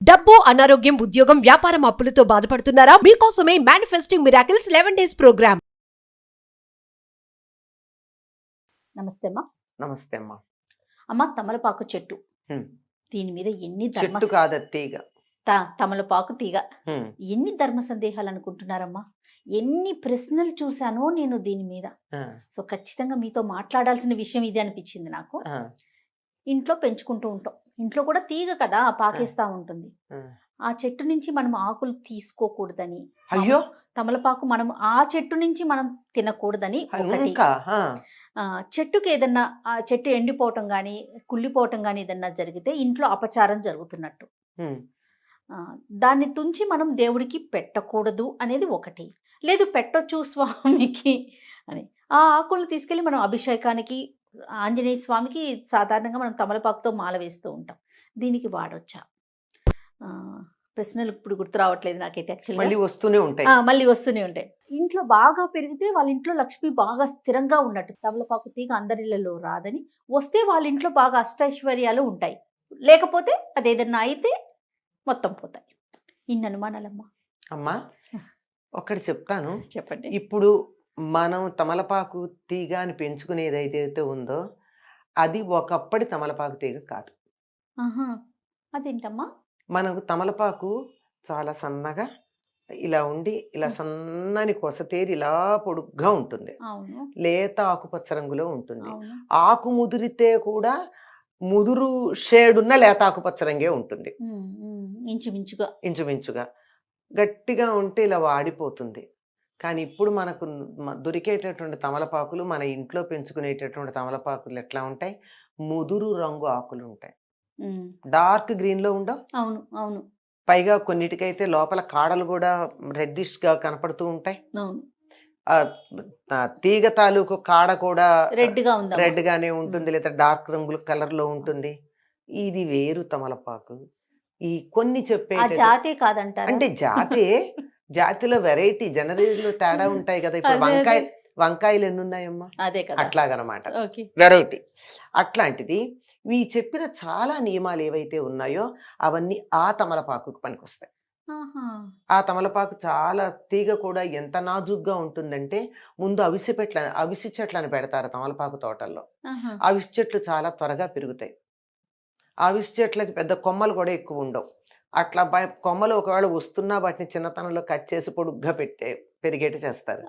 డబ్బు, అనారోగ్యం, ఉద్యోగం, వ్యాపారం అప్పులతో బాధపడుతున్నారా? మీకోసమే మేనిఫెస్టింగ్ మిరాకిల్స్ 11 డేస్ ప్రోగ్రామ్. నమస్తే అమ్మా. నమస్తే అమ్మా. అమ్మ, తమలపాకు చెట్టు, దీని మీద ఎన్ని చెట్టు కాదు తీగ. తమలపాకు తీగ, ఎన్ని ధర్మ సందేహాలు అనుకుంటున్నారమ్మా? ఎన్ని ప్రశ్నలు చూశానో నేను దీని మీద. సో ఖచ్చితంగా మీతో మాట్లాడాల్సిన విషయం ఇది అనిపించింది నాకు. ఇంట్లో పెంచుకుంటూ ఉంటాం, ఇంట్లో కూడా తీగ కదా పాకేస్తా ఉంటుంది. ఆ చెట్టు నుంచి మనం ఆకులు తీసుకోకూడదని, అయ్యో తమలపాకు మనం ఆ చెట్టు నుంచి మనం తినకూడదని ఒకటి. చెట్టుకి ఏదన్నా ఆ చెట్టు ఎండిపోవటం కానీ కుళ్ళిపోవటం కానీ ఏదన్నా జరిగితే ఇంట్లో అపచారం జరుగుతున్నట్టు. దాన్ని తుంచి మనం దేవుడికి పెట్టకూడదు అనేది ఒకటి. లేదు పెట్టొచ్చు స్వామికి అని ఆ ఆకులను తీసుకెళ్ళి మనం అభిషేకానికి, ఆంజనేయ స్వామికి సాధారణంగా మనం తమలపాకుతో మాల వేస్తూ ఉంటాం. దీనికి వాడొచ్చా? ప్రశ్నలు ఇప్పుడు గుర్తు రావట్లేదు నాకైతే. యాక్చువల్లీ మళ్ళీ వస్తూనే ఉంటాయి. ఇంట్లో బాగా పెరిగితే వాళ్ళ ఇంట్లో లక్ష్మి బాగా స్థిరంగా ఉన్నట్టు. తమలపాకు తీగ అందరిళ్ళలో రాదని, వస్తే వాళ్ళ ఇంట్లో బాగా అష్టైశ్వర్యాలు ఉంటాయి. లేకపోతే అదేదన్నా అయితే మొత్తం పోతాయి. ఇన్ని అనుమానాలమ్మా. అమ్మా ఒకటి చెప్తాను, చెప్పండి. ఇప్పుడు మనం తమలపాకు తీగ అని పెంచుకునేది ఏదైతే ఉందో అది ఒకప్పటి తమలపాకు తీగ కాదు. అదేంటమ్మా? మనకు తమలపాకు చాలా సన్నగా ఇలా ఉండి, ఇలా సన్నని కొసతేరి ఇలా పొడుగ్గా ఉంటుంది. లేత ఆకుపచ్చ రంగులో ఉంటుంది. ఆకు ముదిరితే కూడా ముదురు షేడున్న లేత ఆకుపచ్చ రంగే ఉంటుంది. ఇంచుమించుగా గట్టిగా ఉంటే ఇలా వాడిపోతుంది. కానీ ఇప్పుడు మనకు దొరికేటటువంటి తమలపాకులు, మన ఇంట్లో పెంచుకునేటటువంటి తమలపాకులు ఎట్లా ఉంటాయి? ముదురు రంగు ఆకులు ఉంటాయి, డార్క్ గ్రీన్ లో ఉండవు. అవును అవును. పైగా కొన్నిటికైతే లోపల కాడలు కూడా రెడ్డిష్ గా కనపడుతూ ఉంటాయి. తీగ తాలూకు కాడ కూడా రెడ్ గానే ఉంటుంది, లేదా డార్క్ రంగుల కలర్ లో ఉంటుంది. ఇది వేరు తమలపాకు. ఈ కొన్ని చెప్పే జాతే కాదంటారు. అంటే జాతిలో వెరైటీ, జనరేషన్ తేడా ఉంటాయి కదా. ఇప్పుడు వంకాయలు ఎన్ని ఉన్నాయమ్మా? అదే కదా, అట్లాగనమాట వెరైటీ. అట్లాంటిది ఈ చెప్పిన చాలా నియమాలు ఏవైతే ఉన్నాయో అవన్నీ ఆ తమలపాకుకు పనికొస్తాయి. ఆ తమలపాకు చాలా తీగ కూడా ఎంత నాజుగ్గా ఉంటుందంటే, ముందు అవిసి చెట్లను పెడతారు తమలపాకు తోటల్లో. అవిసి చెట్లు చాలా త్వరగా పెరుగుతాయి. అవిసి చెట్లకి పెద్ద కొమ్మలు కూడా ఎక్కువ ఉండవు. అట్లా కొమ్మలు ఒకవేళ వస్తున్నా వాటిని చిన్నతనంలో కట్ చేసి పొడుగ్గా పెరిగేటి చేస్తారు.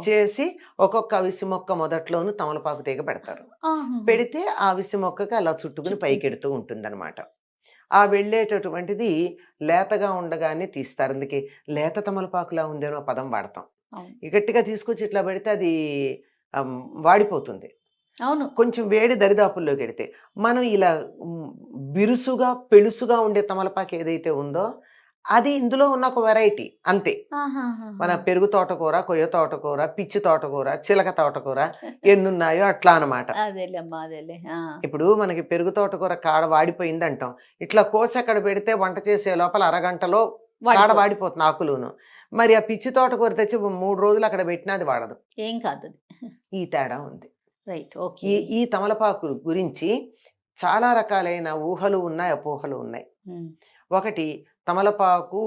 చేసి ఒక్కొక్క అవిసి మొక్క మొదట్లోనూ తమలపాకు తీగ పెడతారు. పెడితే ఆ అవిసి మొక్కకి అలా చుట్టుకుని పైకెడుతూ ఉంటుంది అనమాట. ఆ వెళ్ళేటటువంటిది లేతగా ఉండగానే తీస్తారు. అందుకే లేత తమలపాకులా ఉందేనో పదం వాడతాం. గట్టిగా తీసుకొచ్చి ఇట్లా పెడితే అది వాడిపోతుంది. అవును, కొంచెం వేడి దరిదాపుల్లోకి వెడితే. మనం ఇలా బిరుసుగా పెళుసుగా ఉండే తమలపాకు ఏదైతే ఉందో అది ఇందులో ఉన్న ఒక వెరైటీ అంతే. మన పెరుగు తోటకూర, కొయ్య తోటకూర, పిచ్చి తోటకూర, చిలక తోటకూర ఎన్నున్నాయో అట్లా అనమాట. ఇప్పుడు మనకి పెరుగు తోటకూర కాడ వాడిపోయింది అంటాం, ఇట్లా కోసి అక్కడ పెడితే వంట చేసే లోపల అరగంటలో కాడ వాడిపోతుంది ఆకులును. మరి ఆ పిచ్చి తోటకూర తెచ్చి 3 రోజులు అక్కడ పెట్టినా అది వాడదు, ఏం కాదు. ఈ తేడా ఉంది. రైట్. ఈ తమలపాకు గురించి చాలా రకాలైన ఊహలు ఉన్నాయి, అపోహలు ఉన్నాయి. ఒకటి, తమలపాకు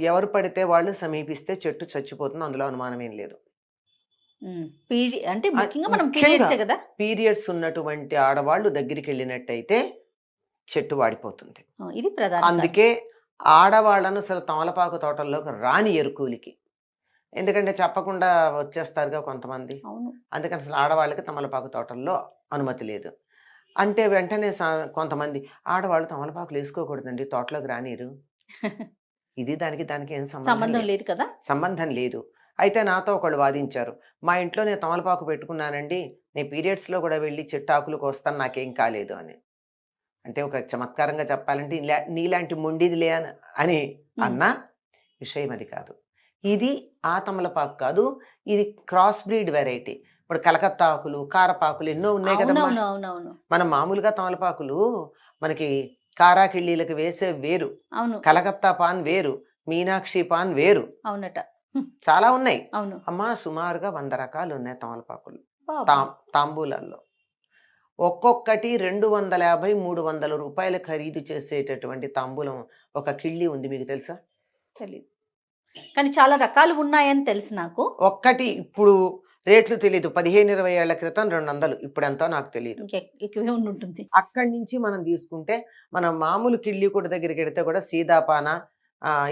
ఎవరు పడితే వాళ్ళు సమీపిస్తే చెట్టు చచ్చిపోతుంది, అందులో అనుమానం ఏం లేదు. పీరియడ్స్ ఉన్నటువంటి ఆడవాళ్ళు దగ్గరికి వెళ్ళినట్టయితే చెట్టు వాడిపోతుంది. అందుకే ఆడవాళ్ళను అసలు తమలపాకు తోటల్లోకి రాని ఎరుకూలికి. ఎందుకంటే చెప్పకుండా వచ్చేస్తారుగా కొంతమంది. అందుకని అసలు ఆడవాళ్ళకి తమలపాకు తోటల్లో అనుమతి లేదు. అంటే వెంటనే కొంతమంది ఆడవాళ్ళు తమలపాకులు వేసుకోకూడదండి, తోటలోకి రానిరు. ఇది దానికి ఏం సంబంధం లేదు కదా, సంబంధం లేదు. అయితే నాతో ఒకళ్ళు వాదించారు, మా ఇంట్లో నేను తమలపాకు పెట్టుకున్నానండి, నేను పీరియడ్స్లో కూడా వెళ్ళి చెట్టాకులకు వస్తాను, నాకేం కాలేదు అని. అంటే ఒక చమత్కారంగా చెప్పాలంటే నీలాంటి మొండిదిలే అని అన్న విషయం అది కాదు. ఇది ఆ తమలపాకు కాదు, ఇది క్రాస్ బ్రీడ్ వెరైటీ. ఇప్పుడు కలకత్తా ఆకులు, కారపాకులు ఎన్నో ఉన్నాయి కదా. మన మామూలుగా తమలపాకులు మనకి కారాకిళ్ళీలకు వేసే వేరు, కలకత్తా పాన్ వేరు, మీనాక్షి పాన్ వేరు, అవునట, చాలా ఉన్నాయి అమ్మా. సుమారుగా 100 రకాలు ఉన్నాయి తమలపాకులు తాంబూలాల్లో. ఒక్కొక్కటి 250, 300 రూపాయలు ఖరీదు చేసేటటువంటి తాంబూలం ఒక కిళ్ళి ఉంది, మీకు తెలుసా? తెలీదు, కానీ చాలా రకాలు ఉన్నాయని తెలుసు నాకు. ఒక్కటి ఇప్పుడు రేట్లు తెలీదు, 15-20 ఏళ్ల క్రితం 200, ఇప్పుడు ఎంతో నాకు తెలియదు. ఎక్కువే ఉంటుంది. అక్కడి నుంచి మనం తీసుకుంటే మనం మామూలు కిళ్ళి కూడా దగ్గరికి వెడితే కూడా సీదాపాన,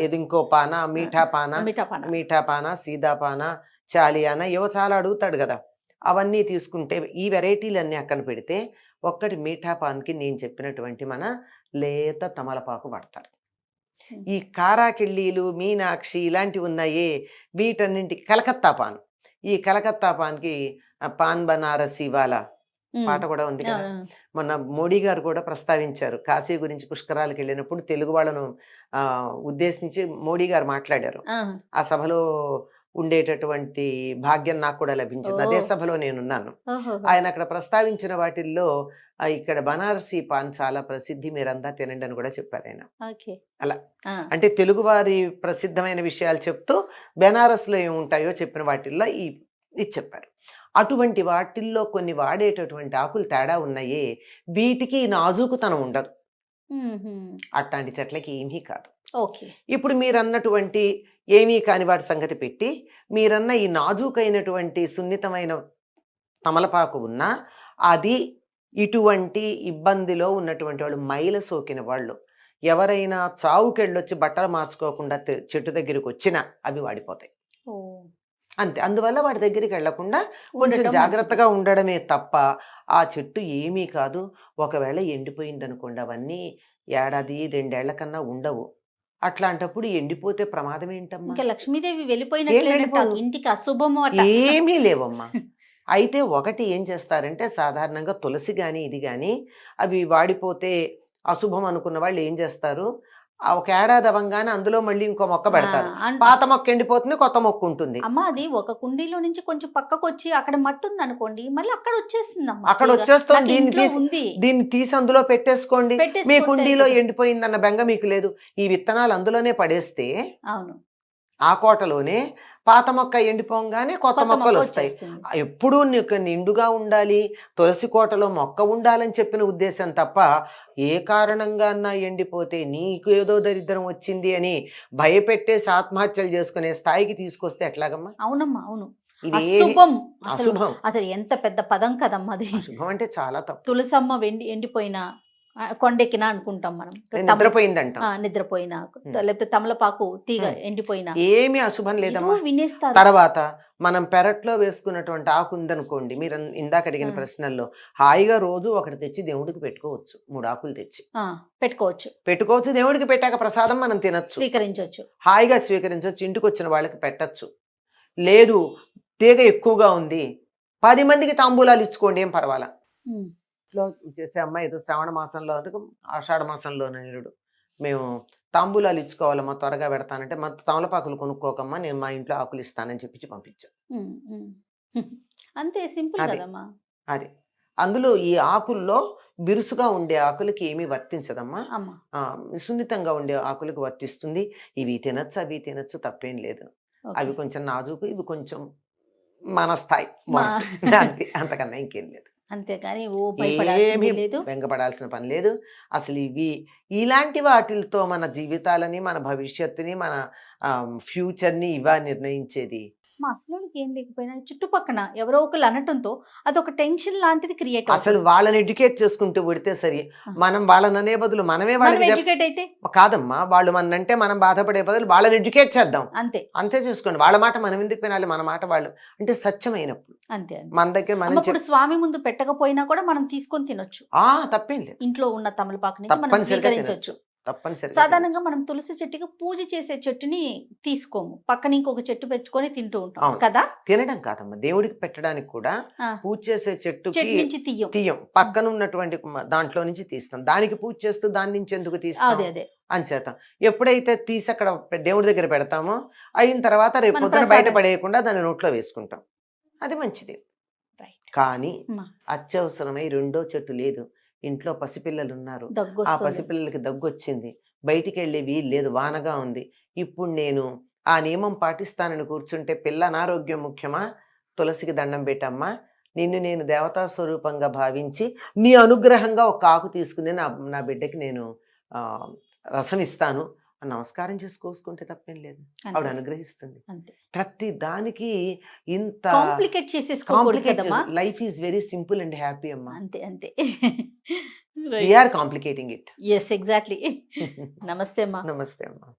ఇది ఇంకో పాన, మీఠా పాన, సీదాపాన, చాలియాన, ఇవో చాలా అడుగుతాడు కదా. అవన్నీ తీసుకుంటే ఈ వెరైటీలన్నీ అక్కన పెడితే ఒక్కటి మీఠా పాన్కి నేను చెప్పినటువంటి మన లేత తమలపాకు పడతారు. ఈ కారాకిళ్ళీలు, మీనాక్షి ఇలాంటివి ఉన్నాయే, వీటన్నింటికి కలకత్తా పాన్. ఈ కలకత్తా పాన్కి పాన్ బనారసి వాలా పాట కూడా ఉంది కదా. మొన్న మోడీ గారు కూడా ప్రస్తావించారు, కాశీ గురించి పుష్కరాలకు వెళ్ళినప్పుడు తెలుగు వాళ్ళను ఉద్దేశించి మోడీ గారు మాట్లాడారు. ఆ సభలో ఉండేటటువంటి భాగ్యం నాకు కూడా లభించింది, అదే సభలో నేనున్నాను. ఆయన అక్కడ ప్రస్తావించిన వాటిల్లో ఇక్కడ బనారసి పాన్ చాలా ప్రసిద్ధి, మీరంతా తినండి అని కూడా చెప్పారు ఆయన. అలా అంటే తెలుగు వారి ప్రసిద్ధమైన విషయాలు చెప్తూ బెనారస్లో ఏముంటాయో చెప్పిన వాటిల్లో ఇది చెప్పారు. అటువంటి వాటిల్లో కొన్ని వాడేటటువంటి ఆకులు తేడా ఉన్నాయే, వీటికి నాజూకుతనం ఉండదు, అట్లాంటి చెట్లకి ఏమీ కాదు. ఇప్పుడు మీరన్నటువంటి ఏమీ కాని వాటి సంగతి పెట్టి, మీరన్న ఈ నాజూకైనటువంటి సున్నితమైన తమలపాకు ఉన్నా అది ఇటువంటి ఇబ్బందిలో ఉన్నటువంటి వాళ్ళు, మైల సోకిన వాళ్ళు, ఎవరైనా చావుకెళ్ళొచ్చి బట్టలు మార్చుకోకుండా చెట్టు దగ్గరికి వచ్చినా అవి వాడిపోతాయి అంతే. అందువల్ల వాటి దగ్గరికి వెళ్లకుండా కొంచెం జాగ్రత్తగా ఉండడమే తప్ప ఆ చెట్టు ఏమీ కాదు. ఒకవేళ ఎండిపోయింది అనుకోండి, అవన్నీ 1-2 ఏళ్ల కన్నా ఉండవు. అట్లాంటప్పుడు ఎండిపోతే ప్రమాదం ఏంటమ్మా? ఇంకా లక్ష్మీదేవి వెళ్ళిపోయినట్టు, ఇంటికి అశుభము ఏమీ లేవమ్మా. అయితే ఒకటి ఏం చేస్తారంటే, సాధారణంగా తులసి కానీ ఇది కానీ అవి వాడిపోతే అశుభం అనుకున్న వాళ్ళు ఏం చేస్తారు, ఒక ఏడాది అవ్వగానే అందులో మళ్ళీ ఇంకో మొక్క పెడతారు. పాత మొక్క ఎండిపోతుంది, కొత్త మొక్క ఉంటుంది. అమ్మ అది ఒక కుండీలో నుంచి కొంచెం పక్కకు వచ్చి అక్కడ మట్టి ఉంది అనుకోండి, మళ్ళీ అక్కడ వచ్చేస్తుంది. అక్కడ వచ్చేస్తుంది, దీన్ని తీసి అందులో పెట్టేసుకోండి. మీ కుండీలో ఎండిపోయిందన్న బెంగ మీకు లేదు. ఈ విత్తనాలు అందులోనే పడేస్తే అవును, ఆ కోటలోనే పాత మొక్క ఎండిపోగానే కొత్త మొక్కలు వస్తాయి. ఎప్పుడూ నీకు నిండుగా ఉండాలి, తులసి కోటలో మొక్క ఉండాలని చెప్పిన ఉద్దేశం తప్ప, ఏ కారణంగా ఎండిపోతే నీకు ఏదో దరిద్రం వచ్చింది అని భయపెట్టేసి ఆత్మహత్యలు చేసుకునే స్థాయికి తీసుకొస్తే ఎట్లాగమ్మా? అవునమ్మా, అవును. అశుభం. అసలు ఎంత పెద్ద పదం కదమ్మా అది. అశుభం అంటే చాలా తప్పు. తులసమ్మ ఎండిపోయినా కొండెక్కినా అనుకుంటాం మనం, నిద్రపోయినా, లేకపోతే తమలపాకు తీగ ఎండిపోయినా ఏమి అశుభం లేదమ్మా. వినేస్తారు. తర్వాత మనం పెరట్లో వేసుకున్నటువంటి ఆకు ఉందనుకోండి, మీరు ఇందాక అడిగిన ప్రశ్నల్లో హాయిగా రోజు ఒకటి తెచ్చి దేవుడికి పెట్టుకోవచ్చు, 3 ఆకులు తెచ్చి పెట్టుకోవచ్చు. దేవుడికి పెట్టాక ప్రసాదం మనం తినచ్చు, స్వీకరించవచ్చు, హాయిగా స్వీకరించవచ్చు. ఇంటికి వచ్చిన వాళ్ళకి పెట్టచ్చు. లేదు తీగ ఎక్కువగా ఉంది, 10 మందికి తాంబూలాలు ఇచ్చుకోండి, ఏం పర్వాలా. ఇంట్లో చేసే అమ్మాయి ఏదో శ్రావణ మాసంలో, ఆషాఢ మాసంలో నేరుడు మేము తాంబూలాలు ఇచ్చుకోవాలమ్మా, త్వరగా పెడతానంటే, మా తమలపాకులు కొనుక్కోకమ్మా, నేను మా ఇంట్లో ఆకులు ఇస్తానని చెప్పి పంపించాను. అంతే సింపుల్ కదమ్మా. అది అందులో ఈ ఆకుల్లో బిరుసుగా ఉండే ఆకులకి ఏమీ వర్తించదమ్మా, సున్నితంగా ఉండే ఆకులకు వర్తిస్తుంది. ఇవి తినచ్చు, అవి తినచ్చు, తప్పేం లేదు. అవి కొంచెం నాజుకు, ఇవి కొంచెం మన స్థాయి, అంతకన్నా ఇంకేం లేదు. అంతేకాని ఏమీ వెంగపడాల్సిన పని లేదు అసలు. ఇలాంటి వాటితో మన జీవితాలని, మన భవిష్యత్తుని, మన ఫ్యూచర్ని ఇవా నిర్ణయించేది. మా అసలుకి ఏం లేకపోయినా చుట్టుపక్కన ఎవరో ఒకరు అనటంతో అదొక టెన్షన్ లాంటిది క్రియేట్. అసలు వాళ్ళని ఎడ్యుకేట్ చేసుకుంటూ పెడితే సరి. మనం వాళ్ళని అనే బదులు మనమే వాళ్ళని ఎడ్యుకేట్ అయితే కాదమ్మా, వాళ్ళు మనంటే మనం బాధపడే బదులు వాళ్ళని ఎడ్యుకేట్ చేద్దాం. అంతే చేసుకోండి. వాళ్ళ మాట మనం ఎందుకు వినాలి, మన మాట వాళ్ళు అంటే సత్యమైనప్పుడు అంతే. మన దగ్గర మనం స్వామి ముందు పెట్టకపోయినా కూడా మనం తీసుకొని తినొచ్చు, తప్పేం లేదు. ఇంట్లో ఉన్న తమలపాకు నుంచి మనం స్వీకరించవచ్చు. సాధారణంగా మనం తులసి చెట్టుకి పూజ చేసే చెట్టుని తీసుకోము, పక్కన ఇంకొక చెట్టు పెట్టుకొని తింటూ ఉంటాం కదా. తినడం కాదమ్మా, దేవుడికి పెట్టడానికి కూడా పూజ చేసే చెట్టు నుంచి తీయం, పక్కన ఉన్నటువంటి దాంట్లో నుంచి తీస్తాం. దానికి పూజ చేస్తూ దాని నుంచి ఎందుకు తీస్తాం? అంచేత ఎప్పుడైతే తీసి అక్కడ దేవుడి దగ్గర పెడతామో, అయిన తర్వాత రేపు పొద్దున బయట పడేయకుండా దాన్ని నోట్లో వేసుకుంటాం, అది మంచిది. కానీ అత్యవసరమై 2వ చెట్టు లేదు, ఇంట్లో పసిపిల్లలు ఉన్నారు, ఆ పసిపిల్లలకి దగ్గు వచ్చింది, బయటికి వెళ్ళే వీలు లేదు, వానగా ఉంది, ఇప్పుడు నేను ఆ నియమం పాటిస్తానని కూర్చుంటే పిల్ల అనారోగ్యం ముఖ్యమా, తులసికి దండం పెట్టమ్మా, నిన్ను నేను దేవతా స్వరూపంగా భావించి నీ అనుగ్రహంగా ఒక ఆకు తీసుకుని నా బిడ్డకి నేను రసం ఇస్తాను అని నమస్కారం చేసి కోసుకుంటే తప్పేం లేదు. ఆవిడ అనుగ్రహిస్తుంది. అంతే. ప్రతి దానికి ఇంత కాంప్లికేట్ చేసేసుకోకూడదు కదమ్మా. Life is very simple and happy అమ్మా. అంతే అంతే. We are complicating it. Yes, exactly. నమస్తే అమ్మా. నమస్తే అమ్మా.